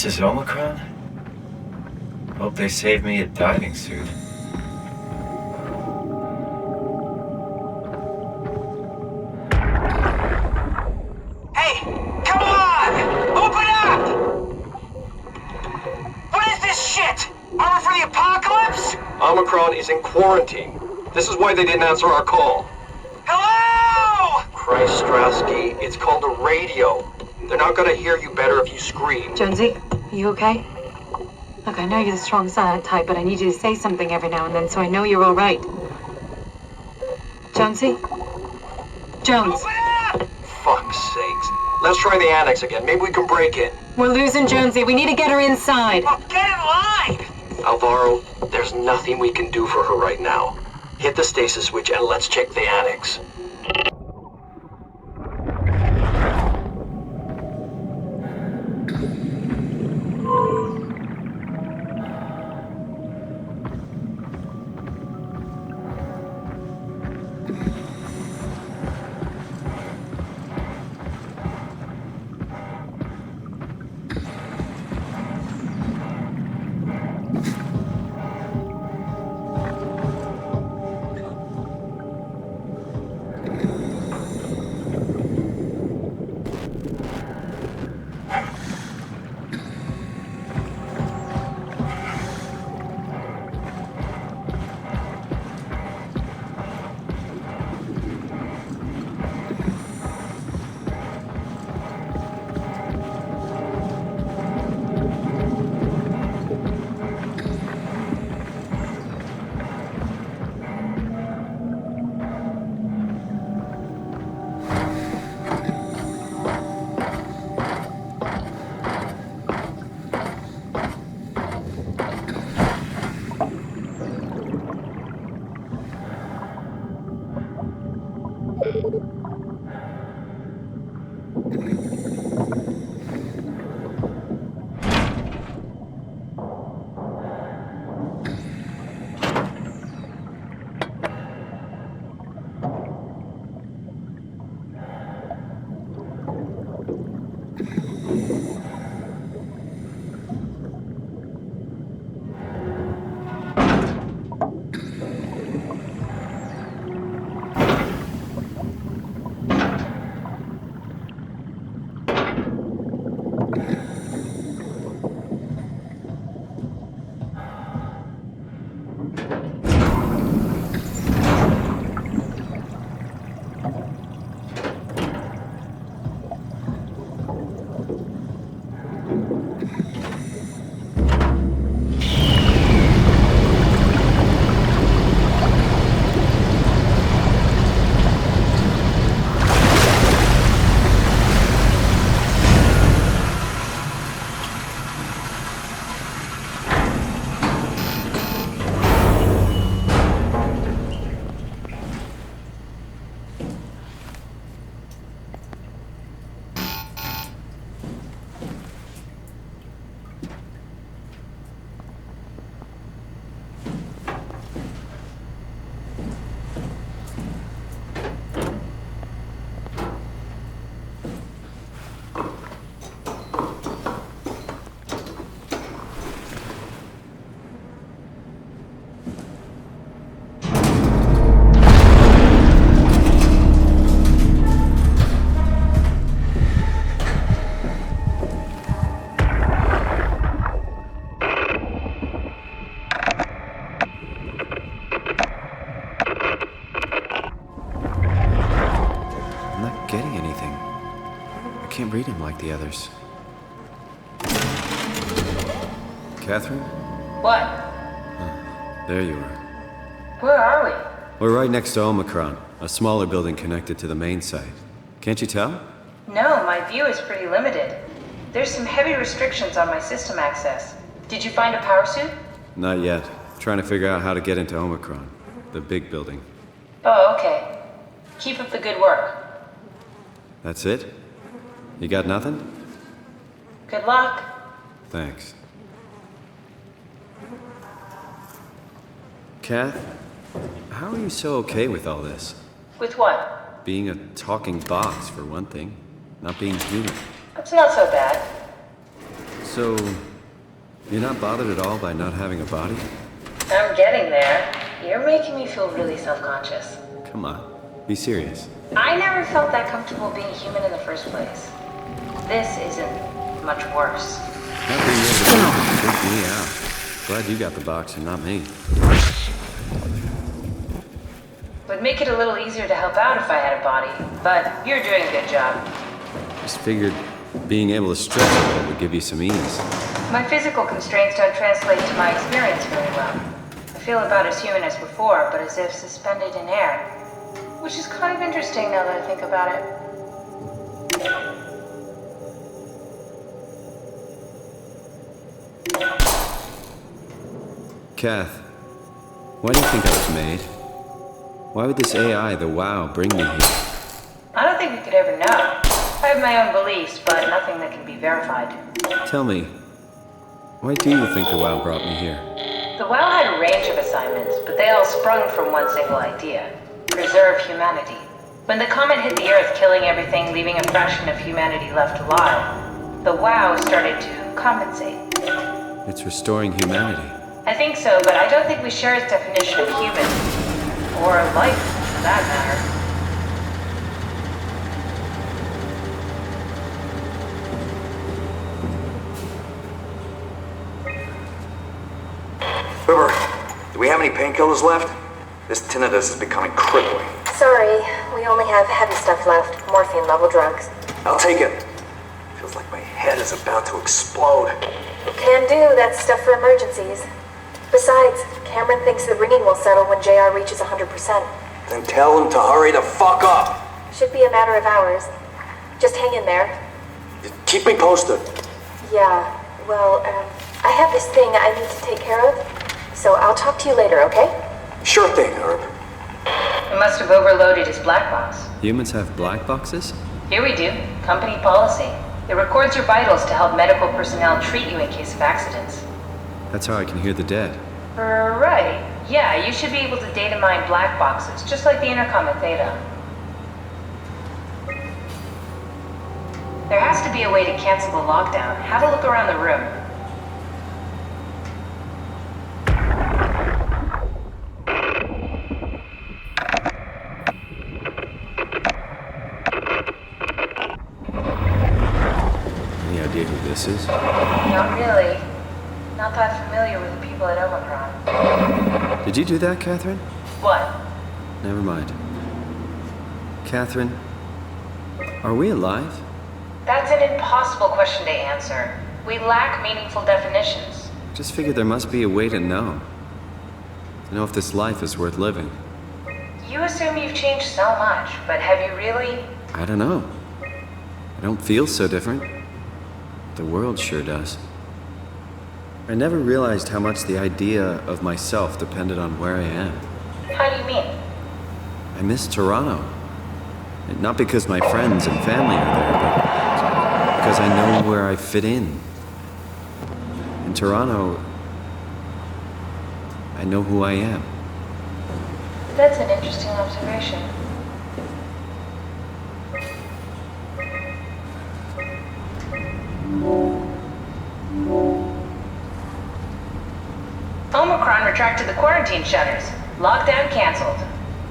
This is Omicron? Hope they saved me a diving suit. Hey, come on! Open up! What is this shit? Armor for the apocalypse? Omicron is in quarantine. This is why they didn't answer our call. Hello! Christ, Strasky, it's called a radio. They're not gonna hear you better if you scream. Jonesy, are you okay? Look, I know you're the strong silent type, but I need you to say something every now and then so I know you're all right. Jonesy? Jones, Open up! Fuck's sakes. Let's try the annex again. Maybe we can break in. we're losing Jonesy. We need to get her inside. Well, get in line! Alvaro, there's nothing we can do for her right now. Hit the stasis switch and let's check the annex. Can't read him like the others. Catherine? What? There you are. Where are we? We're right next to Omicron, a smaller building connected to the main site. Can't you tell? No, my view is pretty limited. There's some heavy restrictions on my system access. Did you find a power suit? Not yet. Trying to figure out how to get into Omicron, the big building. Oh, okay. Keep up the good work. That's it? You got nothing? Good luck. Thanks. Kath, how are you so okay with all this? With what? Being a talking box, for one thing. Not being human. It's not so bad. So, you're not bothered at all by not having a body? I'm getting there. You're making me feel really self-conscious. Come on, be serious. I never felt that comfortable being human in the first place. This isn't much worse. Not being able to freak me out. Glad you got the box and not me. Would make it a little easier to help out if I had a body, but you're doing a good job. Just figured being able to stretch a bit would give you some ease. My physical constraints don't translate to my experience very well. I feel about as human as before, but as if suspended in air. Which is kind of interesting now that I think about it. Kath, why do you think I was made? Why would this AI, the WoW, bring me here? I don't think we could ever know. I have my own beliefs, but nothing that can be verified. Tell me, why do you think the WoW brought me here? The WoW had a range of assignments, but they all sprung from one single idea. Preserve humanity. When the comet hit the Earth, killing everything, leaving a fraction of humanity left alive, the WoW started to compensate. It's restoring humanity. I think so, but I don't think we share its definition of human. Or life, for that matter. River, do we have any painkillers left? This tinnitus is becoming crippling. Sorry, we only have heavy stuff left. Morphine level drugs. I'll take it. Feels like my head is about to explode. Can do, that's stuff for emergencies. Besides, Cameron thinks the ringing will settle when JR reaches 100%. Then tell him to hurry the fuck up. Should be a matter of hours. Just hang in there. Just keep me posted. Yeah, well, I have this thing I need to take care of, so I'll talk to you later, okay? Sure thing, Herb. It must have overloaded his black box. Humans have black boxes? Here we do. Company policy. It records your vitals to help medical personnel treat you in case of accidents. That's how I can hear the dead. Right. Yeah, you should be able to data mine black boxes, just like the intercom at Theta. There has to be a way to cancel the lockdown. Have a look around the room. Any idea who this is? Not really. Not that familiar with the people at Omicron. Did you do that, Catherine? What? Never mind. Catherine, are we alive? That's an impossible question to answer. We lack meaningful definitions. Just figured there must be a way to know. To know if this life is worth living. You assume you've changed so much, but have you really? I don't know. I don't feel so different. The world sure does. I never realized how much the idea of myself depended on where I am. How do you mean? I miss Toronto. And not because my friends and family are there, but because I know where I fit in. In Toronto, I know who I am. That's an interesting observation. Omicron retracted the quarantine shutters. Lockdown canceled.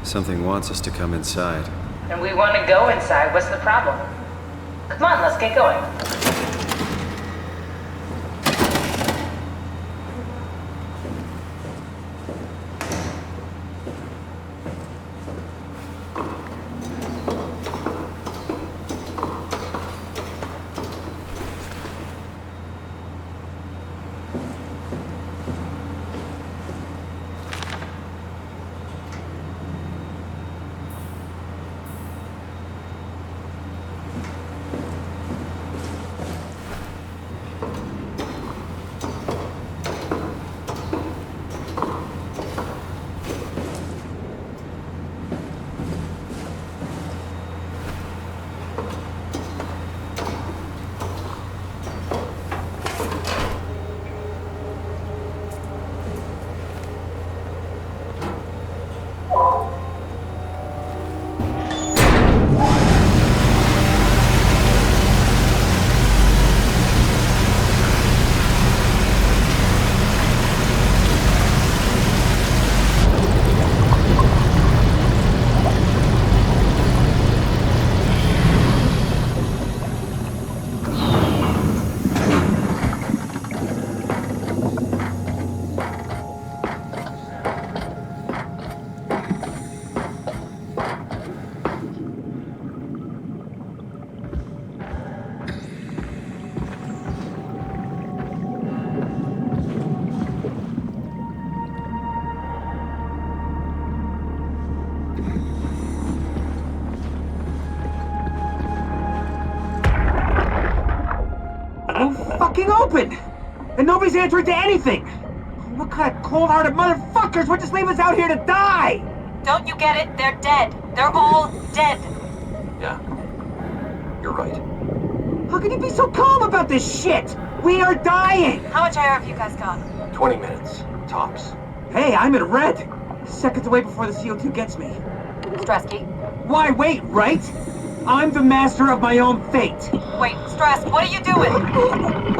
Something wants us to come inside. And we want to go inside. What's the problem? Come on, let's get going. fucking open! And nobody's answering to anything! What kind of cold-hearted motherfuckers would just leave us out here to die? Don't you get it? They're dead. They're all dead. Yeah. You're right. How can you be so calm about this shit? We are dying! How much air have you guys got? 20 minutes. Tops. Hey, I'm in red! Seconds away before the CO2 gets me. Stresky. Why wait, right? I'm the master of my own fate! Wait, Stress, what are you doing?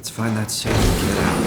Let's find that safe and get out.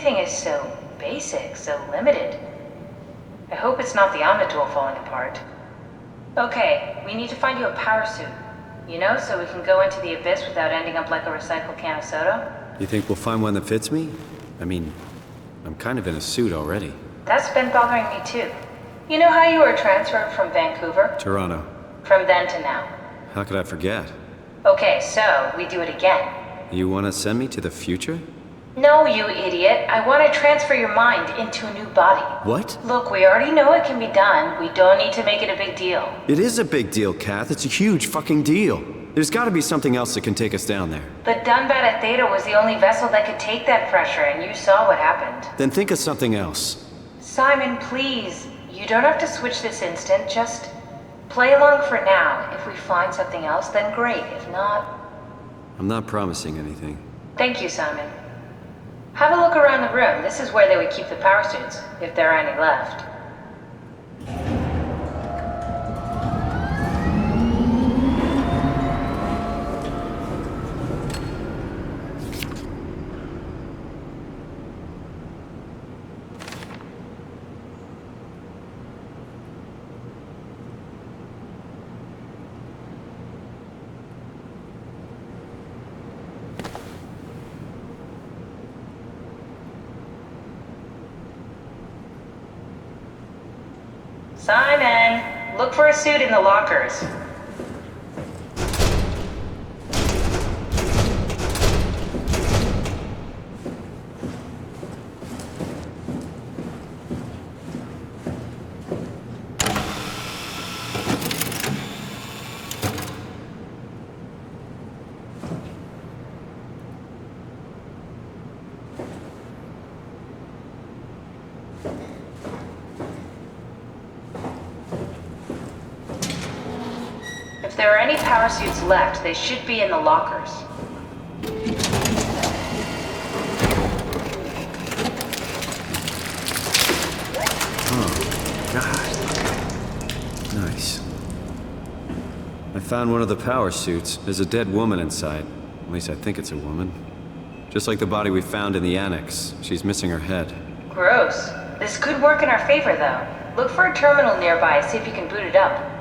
Everything is so basic, so limited. I hope it's not the Omnitool falling apart. Okay, we need to find you a power suit. You know, so we can go into the abyss without ending up like a recycled can of soda? You think we'll find one that fits me? I mean, I'm kind of in a suit already. That's been bothering me too. You know how you were transferred from Vancouver? Toronto. From then to now. How could I forget? Okay, so we do it again. You want to send me to the future? No, you idiot. I want to transfer your mind into a new body. What? Look, we already know it can be done. We don't need to make it a big deal. It is a big deal, Kath. It's a huge fucking deal. There's got to be something else that can take us down there. The Dunbat at Theta was the only vessel that could take that pressure, and you saw what happened. Then think of something else. Simon, please. You don't have to switch this instant. Just play along for now. If we find something else, then great. If not... I'm not promising anything. Thank you, Simon. Have a look around the room. This is where they would keep the power suits, if there are any left. Simon, look for a suit in the lockers. If there are any power suits left, they should be in the lockers. Oh, God. Nice. I found one of the power suits. There's a dead woman inside. At least I think it's a woman. Just like the body we found in the annex. She's missing her head. Gross. This could work in our favor, though. Look for a terminal nearby, see if you can boot it up.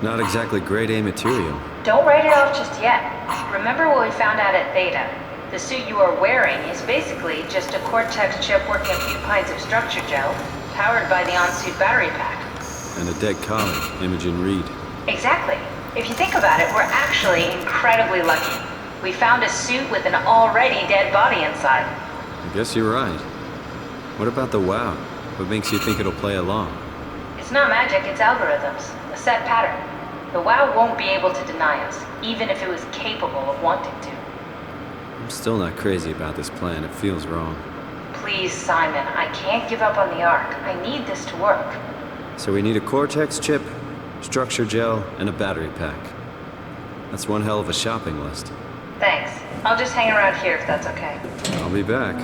Not exactly grade A material. Don't write it off just yet. Remember what we found out at Theta? The suit you are wearing is basically just a Cortex chip working a few pints of structure gel, powered by the on-suit battery pack. And a dead comic, Imogen Reed. Exactly. If you think about it, we're actually incredibly lucky. We found a suit with an already dead body inside. I guess you're right. What about the WoW? What makes you think it'll play along? It's not magic, it's algorithms. A set pattern. The WoW won't be able to deny us, even if it was capable of wanting to. I'm still not crazy about this plan. It feels wrong. Please, Simon, I can't give up on the Arc. I need this to work. So we need a Cortex chip, structure gel, and a battery pack. That's one hell of a shopping list. Thanks. I'll just hang around here if that's okay. I'll be back.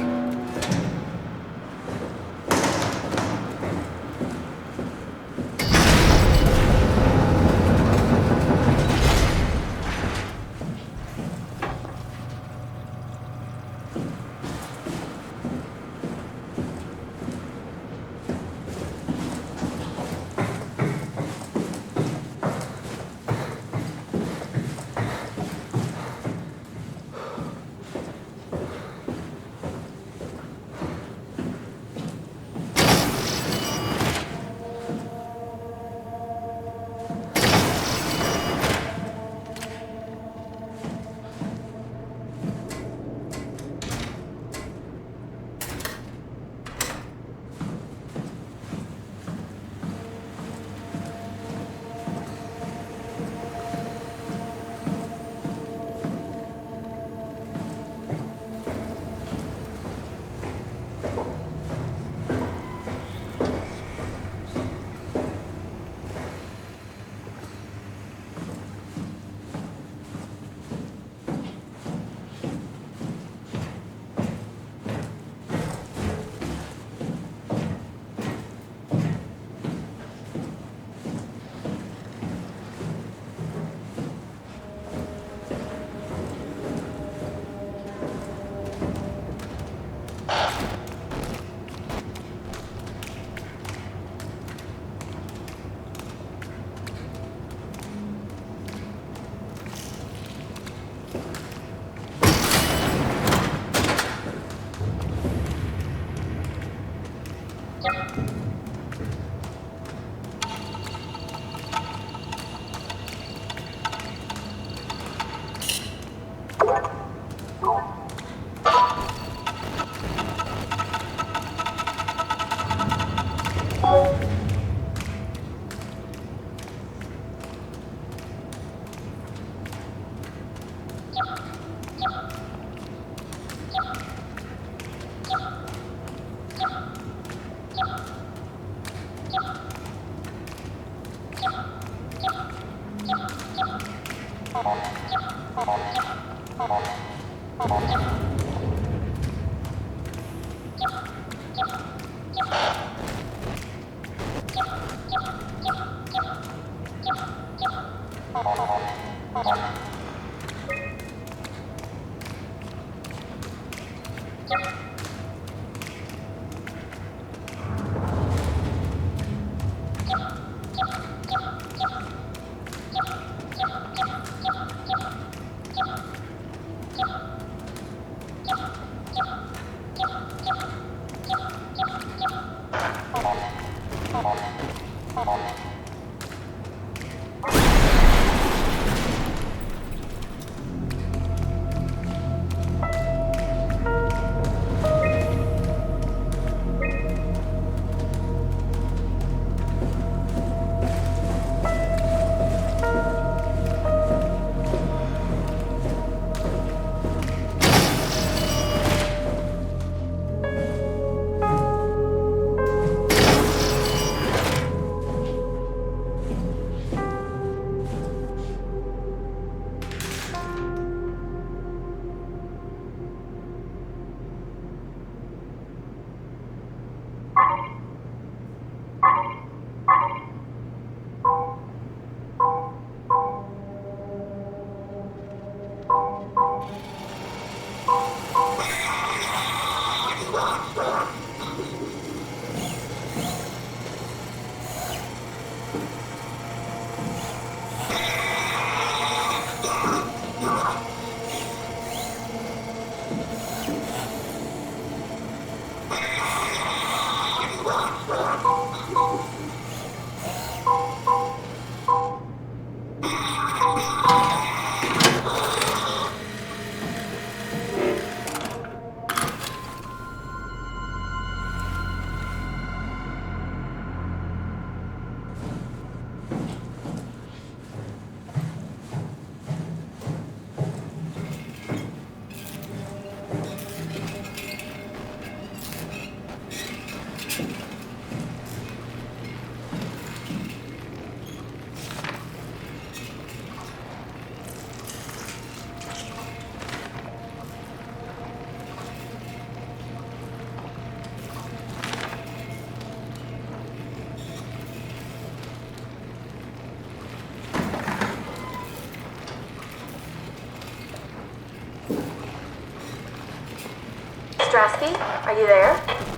Strasky, are you there?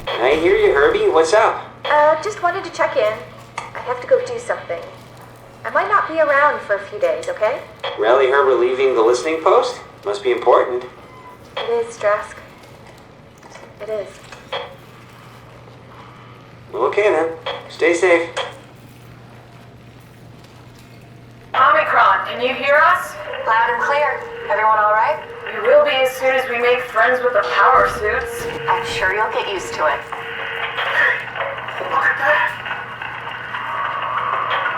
I hear you, Herbie. What's up? Just wanted to check in. I have to go do something. I might not be around for a few days, okay? Rally Herbert leaving the listening post? Must be important. It is, Strask. It is. Well, okay then. Stay safe. Omicron, can you hear us? Loud and clear. Everyone all right? We will be as soon as we make friends with the power suits. I'm sure you'll get used to it. Look at that.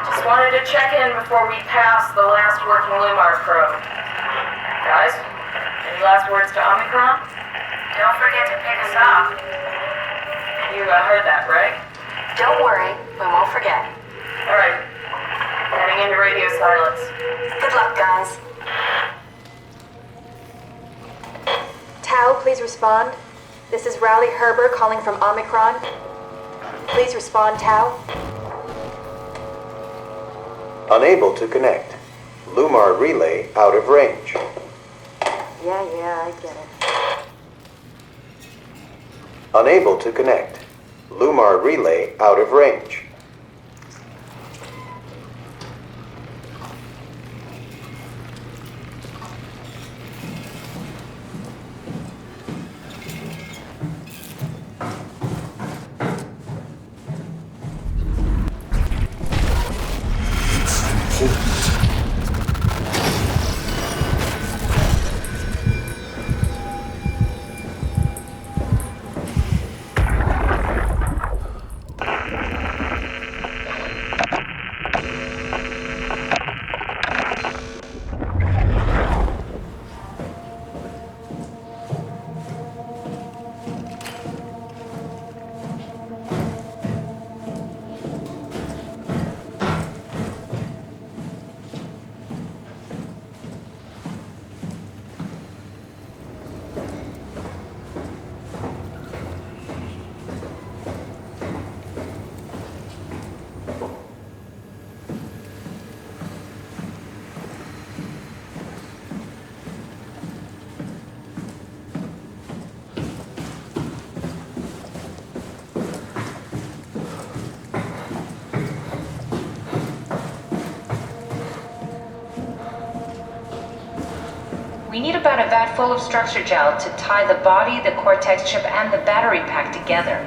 Just wanted to check in before we pass the last working Lumar probe. Guys, any last words to Omicron? Don't forget to pick us up. You heard that, right? Don't worry, we won't forget. Alright. Heading into radio silence. Good luck, guys. Tau, please respond. This is Rally Herber calling from Omicron. Please respond, Tau. Unable to connect. Lumar relay out of range. Yeah, I get it. Unable to connect. Lumar relay out of range. We need about a vat full of structure gel to tie the body, the cortex chip, and the battery pack together.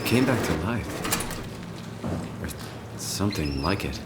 came back to life. Or something like it.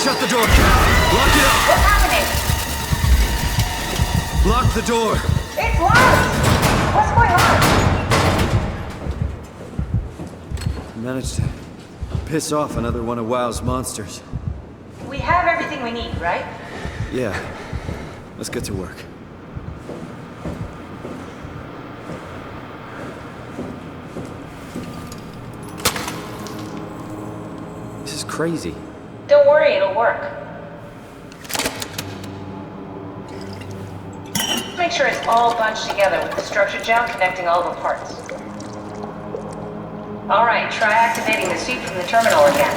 Shut the door, Cat! Lock it up! What's happening? Lock the door! It's locked! What's going on? Managed to piss off another one of WoW's monsters. We have everything we need, right? Yeah. Let's get to work. This is crazy. Don't worry, it'll work. Make sure it's all bunched together with the structure gel connecting all the parts. Alright, try activating the suit from the terminal again.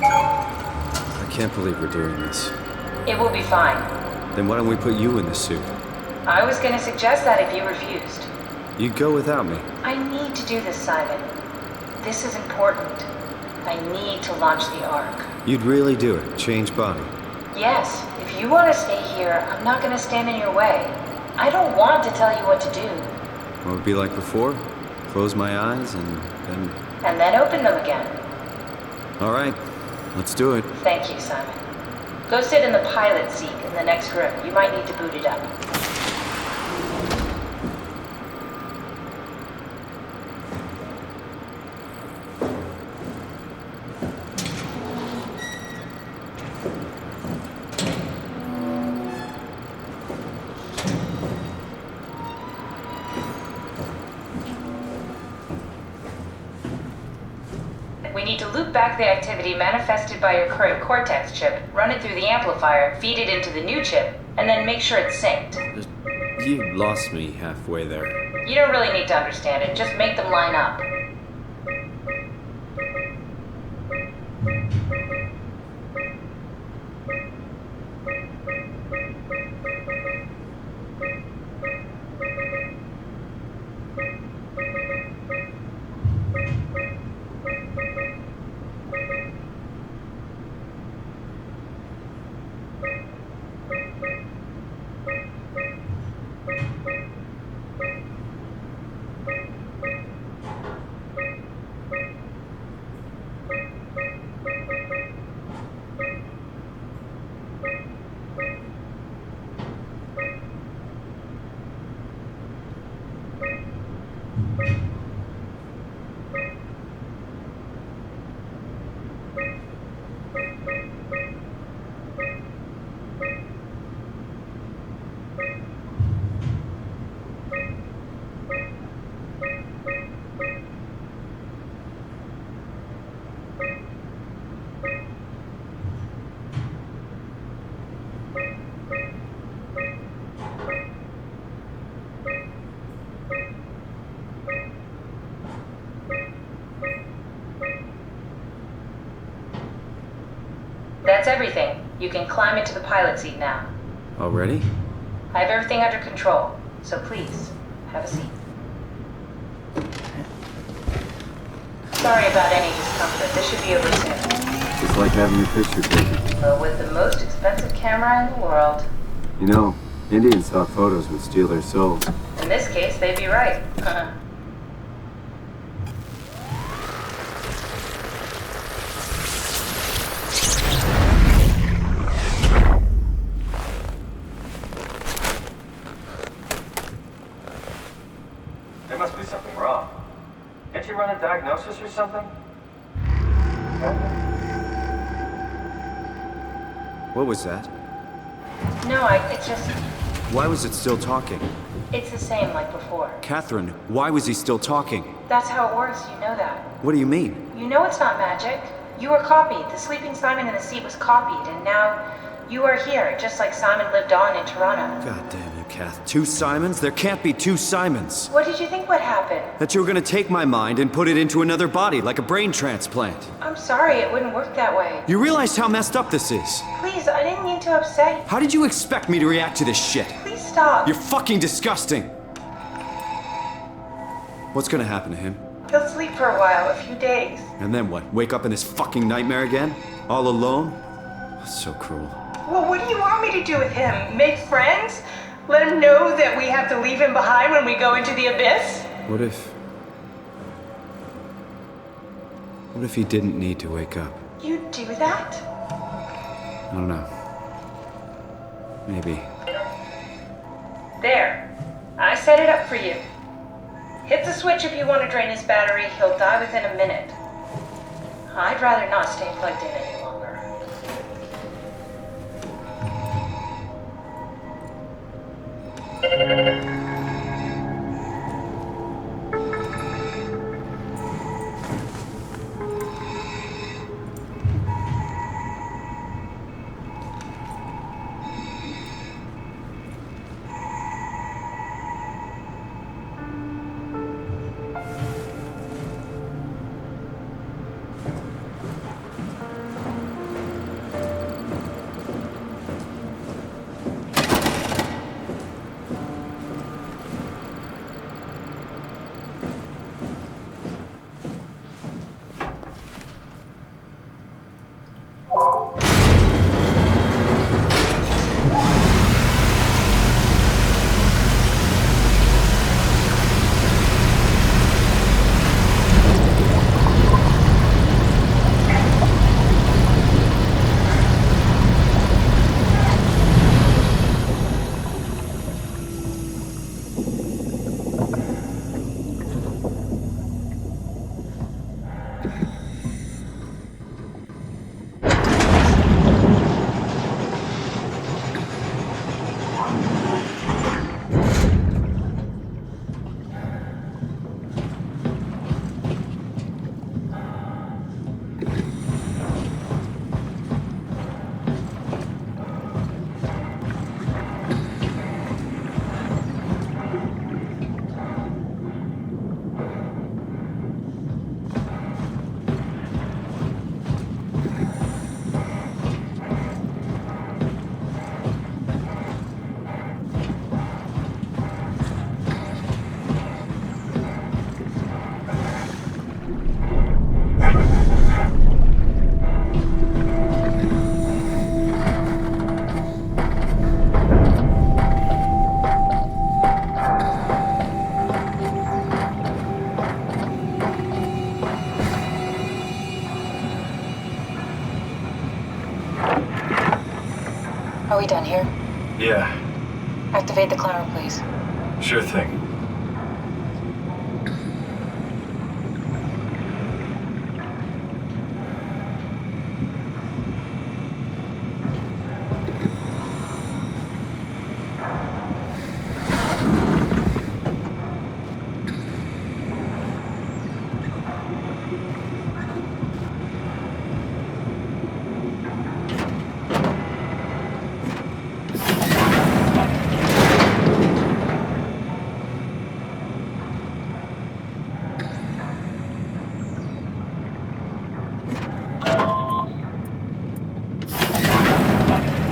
I can't believe we're doing this. It will be fine. Then why don't we put you in the suit? I was gonna suggest that if you refused. You'd go without me. I need to do this, Simon. This is important. I need to launch the Arc. You'd really do it? Change body? Yes, if you want to stay here, I'm not gonna stand in your way. I don't want to tell you what to do. What would it be like before? Close my eyes and then... And then open them again. All right, let's do it. Thank you, Simon. Go sit in the pilot seat in the next room. You might need to boot it up. We need to loop back the activity manifested by your current Cortex chip, run it through the amplifier, feed it into the new chip, and then make sure it's synced. You lost me halfway there. You don't really need to understand it, just make them line up. That's everything. You can climb into the pilot seat now. Already? I have everything under control, so please, have a seat. Sorry about any discomfort. This should be over soon. It's like having your picture taken. But with the most expensive camera in the world. You know, Indian stock photos would steal their souls. In this case, they'd be right. There must be something wrong. Can't you run a diagnosis or something? What was that? No, it's just... Why was it still talking? It's the same like before. Catherine, why was he still talking? That's how it works, you know that. What do you mean? You know it's not magic. You were copied. The sleeping Simon in the seat was copied, and now you are here, just like Simon lived on in Toronto. God damn you, Kath. 2 Simons? There can't be 2 Simons. What did you think would happen? That you were gonna take my mind and put it into another body, like a brain transplant. I'm sorry, it wouldn't work that way. You realize how messed up this is? Please, I didn't mean to upset you. How did you expect me to react to this shit? Please stop. You're fucking disgusting. What's gonna happen to him? He'll sleep for a while, a few days. And then what? Wake up in this fucking nightmare again? All alone? So cruel. Well, what do you want me to do with him? Make friends? Let him know that we have to leave him behind when we go into the abyss? What if he didn't need to wake up? You'd do that? I don't know. Maybe. There. I set it up for you. Hit the switch if you want to drain his battery. He'll die within a minute. I'd rather not stay plugged in any longer. Are we done here? Yeah, Activate the climber, please. sure thing.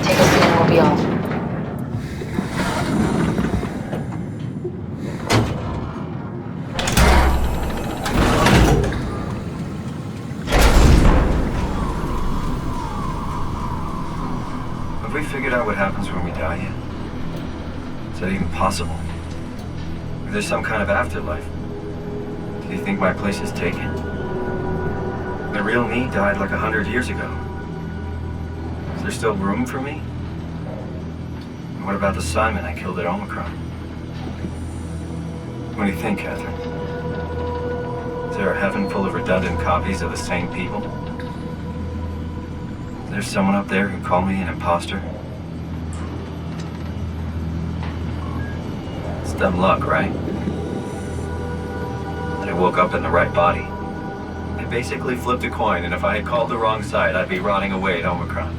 Take a seat and we'll be off. Have we figured out what happens when we die yet? Is that even possible? If there's some kind of afterlife, do you think my place is taken? The real me died like 100 years ago. Is there still room for me? And what about the Simon I killed at Omicron? What do you think, Catherine? Is there a heaven full of redundant copies of the same people? Is there someone up there who called me an imposter? It's dumb luck, right? That I woke up in the right body. I basically flipped a coin, and if I had called the wrong side, I'd be rotting away at Omicron.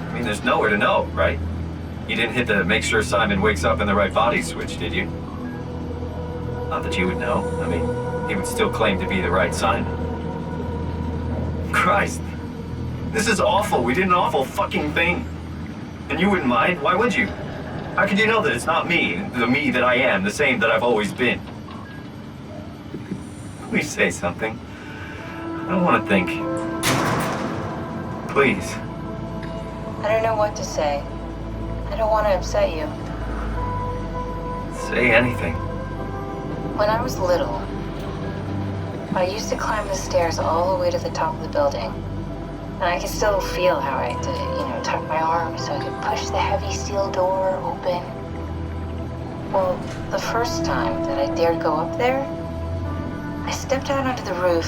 I mean, there's nowhere to know, right? You didn't hit the make sure Simon wakes up in the right body switch, did you? Not that you would know. I mean, he would still claim to be the right Simon. Christ. This is awful. We did an awful fucking thing. And you wouldn't mind? Why would you? How could you know that it's not me, the me that I am, the same that I've always been? Please say something. I don't want to think. Please. I don't know what to say. I don't want to upset you. Say anything. When I was little, I used to climb the stairs all the way to the top of the building. And I could still feel how I had to, tuck my arm so I could push the heavy steel door open. Well, the first time that I dared go up there, I stepped out onto the roof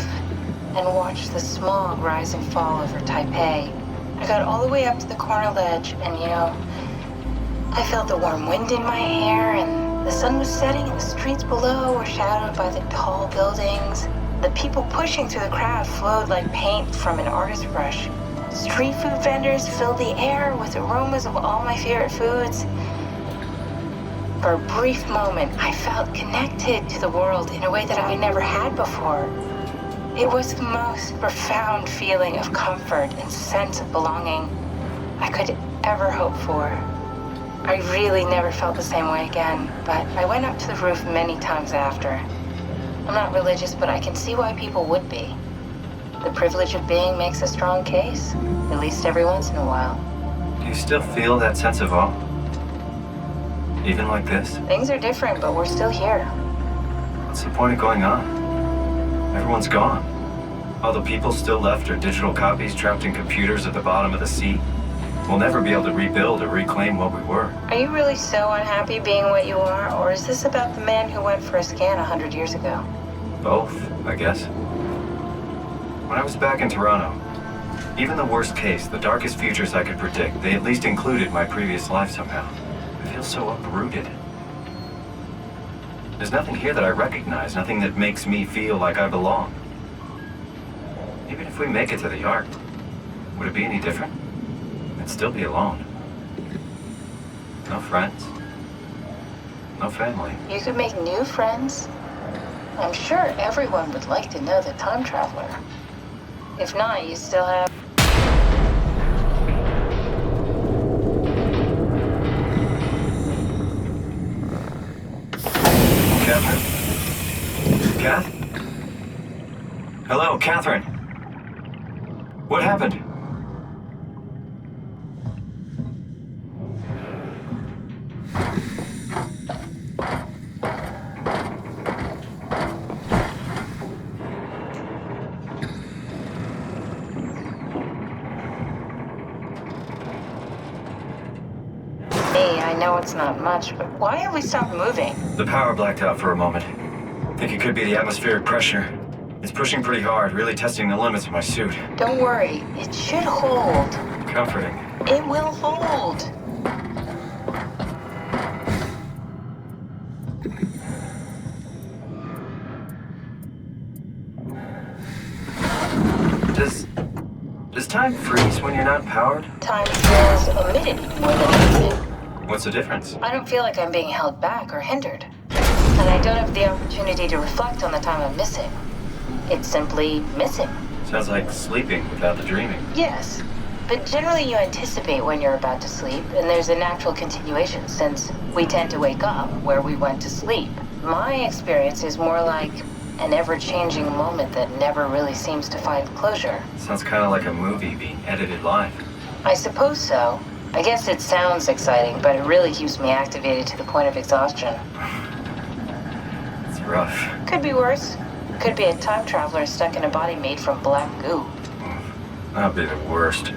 and watched the smog rise and fall over Taipei. I got all the way up to the corner ledge and, I felt the warm wind in my hair and the sun was setting and the streets below were shadowed by the tall buildings. The people pushing through the crowd flowed like paint from an artist's brush. Street food vendors filled the air with aromas of all my favorite foods. For a brief moment, I felt connected to the world in a way that I never had before. It was the most profound feeling of comfort and sense of belonging I could ever hope for. I really never felt the same way again, but I went up to the roof many times after. I'm not religious, but I can see why people would be. The privilege of being makes a strong case, at least every once in a while. Do you still feel that sense of awe? Even like this? Things are different, but we're still here. What's the point of going on? Everyone's gone. All the people still left are digital copies trapped in computers at the bottom of the sea. We'll never be able to rebuild or reclaim what we were. Are you really so unhappy being what you are, or is this about the man who went for a scan 100 years ago? Both, I guess. When I was back in Toronto, even the worst case, the darkest futures I could predict, they at least included my previous life somehow. I feel so uprooted. There's nothing here that I recognize, nothing that makes me feel like I belong. Even if we make it to the Arc, would it be any different? I'd still be alone. No friends. No family. You could make new friends. I'm sure everyone would like to know the time traveler. If not, you still have... Catherine? Kath? Hello, Catherine. What happened? I know it's not much, but why have we stopped moving? The power blacked out for a moment. Think it could be the atmospheric pressure. It's pushing pretty hard, really testing the limits of my suit. Don't worry, it should hold. Comforting. It will hold. Does time freeze when you're not powered? Time feels omitted more than anything. What's the difference? I don't feel like I'm being held back or hindered. And I don't have the opportunity to reflect on the time I'm missing. It's simply missing. Sounds like sleeping without the dreaming. Yes, but generally you anticipate when you're about to sleep, and there's a natural continuation since we tend to wake up where we went to sleep. My experience is more like an ever-changing moment that never really seems to find closure. Sounds kind of like a movie being edited live. I suppose so. I guess it sounds exciting, but it really keeps me activated to the point of exhaustion. It's rough. Could be worse. Could be a time traveler stuck in a body made from black goo. That'd be the worst.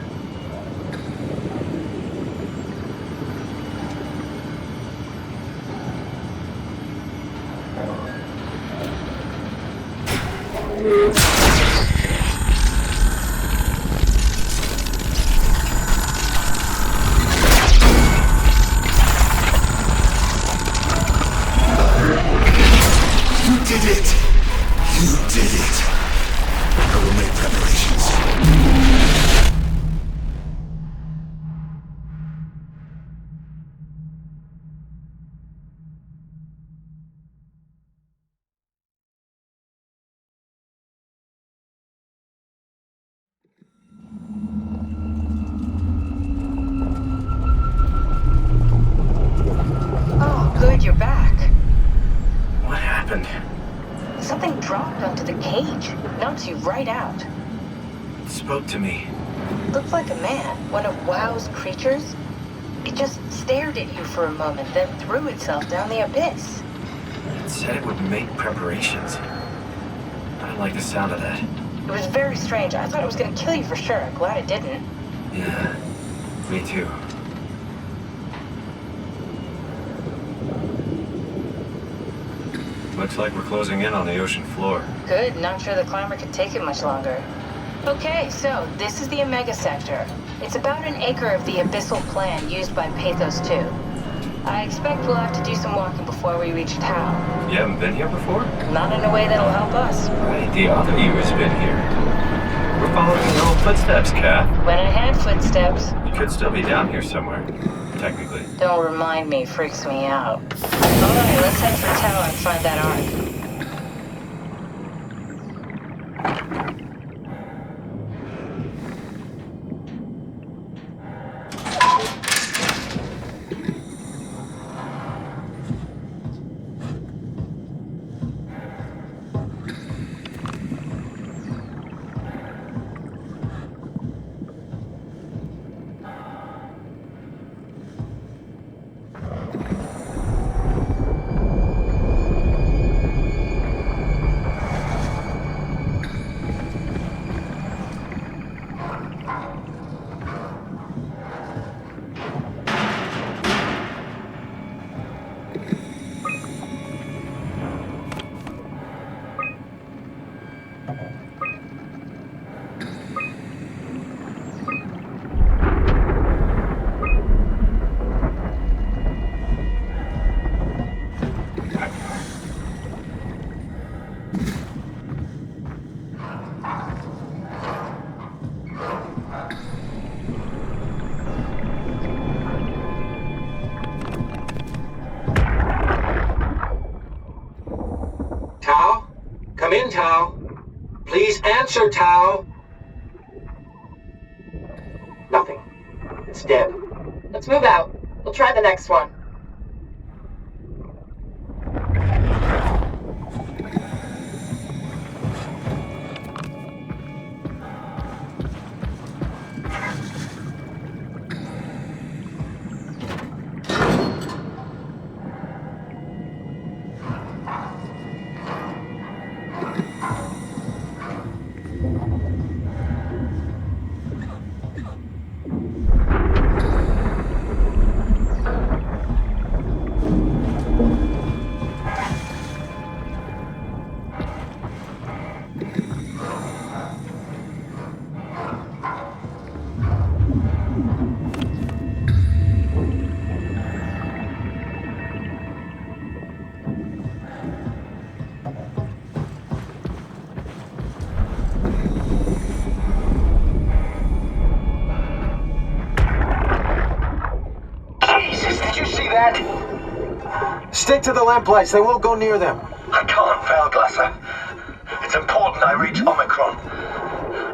You're back. What happened? Something dropped onto the cage. Knocks you right out. It spoke to me. Looked like a man. One of WoW's creatures. It just stared at you for a moment, then threw itself down the abyss. It said it would make preparations. I don't like the sound of that. It was very strange. I thought it was going to kill you for sure. I'm glad it didn't. Yeah, me too. Looks like we're closing in on the ocean floor. Good. Not sure the climber could take it much longer. Okay, so this is the Omega Sector. It's about an acre of the abyssal plan used by Pathos 2. I expect we'll have to do some walking before we reach Tau. You haven't been here before? Not in a way that'll help us. Right, the other you has been here. We're following your old footsteps, Kat. When I had footsteps. You could still be down here somewhere, technically. Don't remind me, freaks me out. Alright, let's head for Tau and find that Arc. Come in, Tau. Please answer, Tau. Nothing. It's dead. Let's move out. We'll try the next one. Stick to the lamplights, they won't go near them. I can't, Valglasser. It's important I reach Omicron.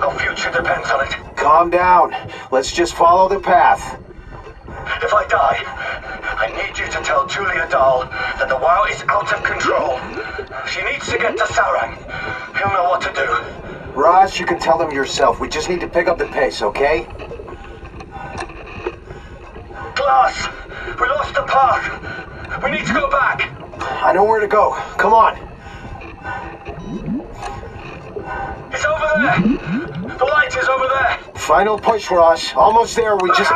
Our future depends on it. Calm down. Let's just follow the path. If I die, I need you to tell Julia Dahl that the WoW is out of control. She needs to get to Sarang. He'll know what to do. Raj, you can tell them yourself. We just need to pick up the pace, okay? Glass! We lost the path! We need to go back! I know where to go. Come on. It's over there! The light is over there! Final push, Raj. Almost there. We just...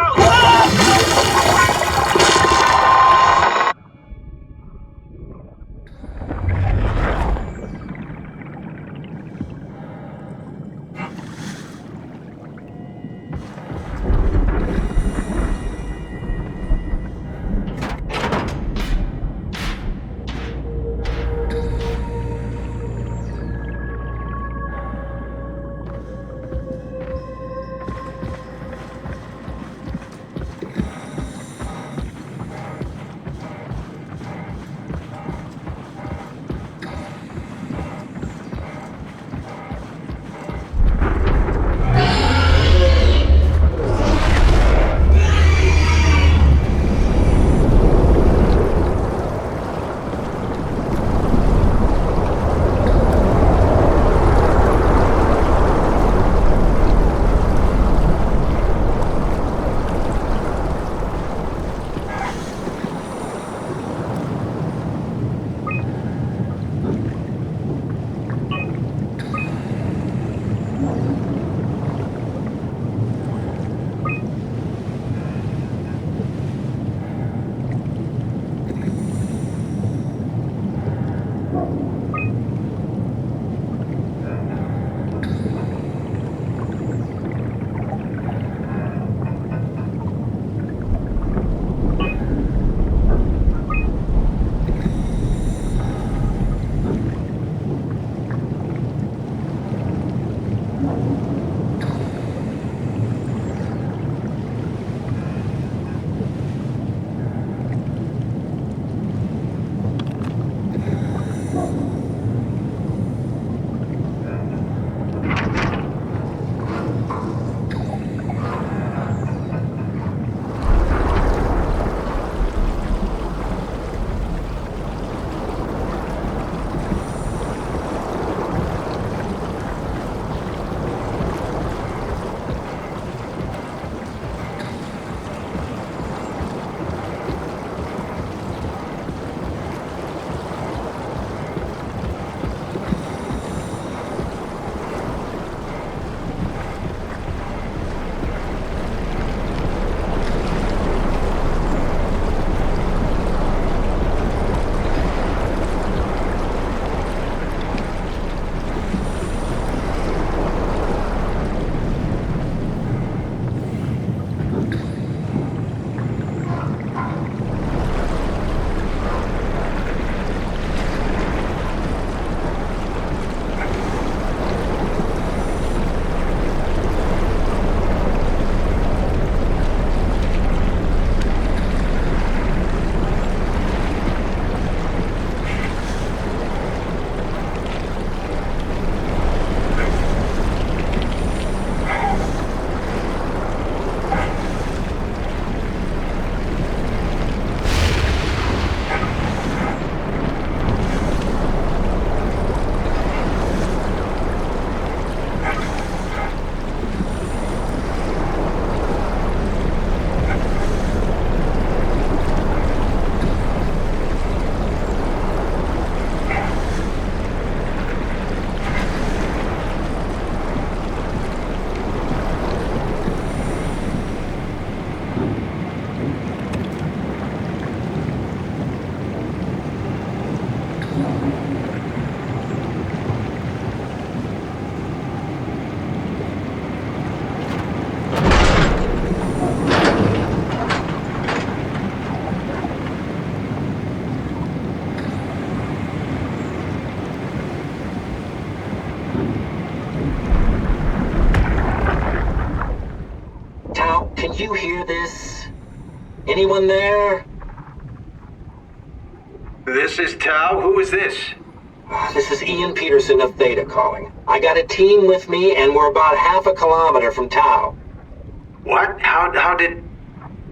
you hear this? Anyone there? This is Tau. Who is this? This is Ian Peterson of Theta calling. I got a team with me, and we're about half a kilometer from Tau. What? How did...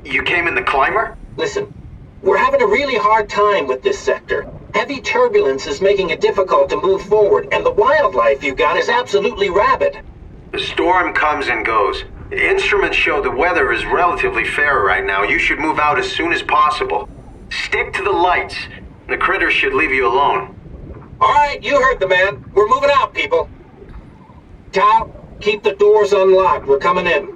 You came in the climber? Listen, we're having a really hard time with this sector. Heavy turbulence is making it difficult to move forward, and the wildlife you got is absolutely rabid. The storm comes and goes. The instruments show the weather is relatively fair right now. You should move out as soon as possible. Stick to the lights. The critters should leave you alone. All right, you heard the man. We're moving out, people. Tau, keep the doors unlocked. We're coming in.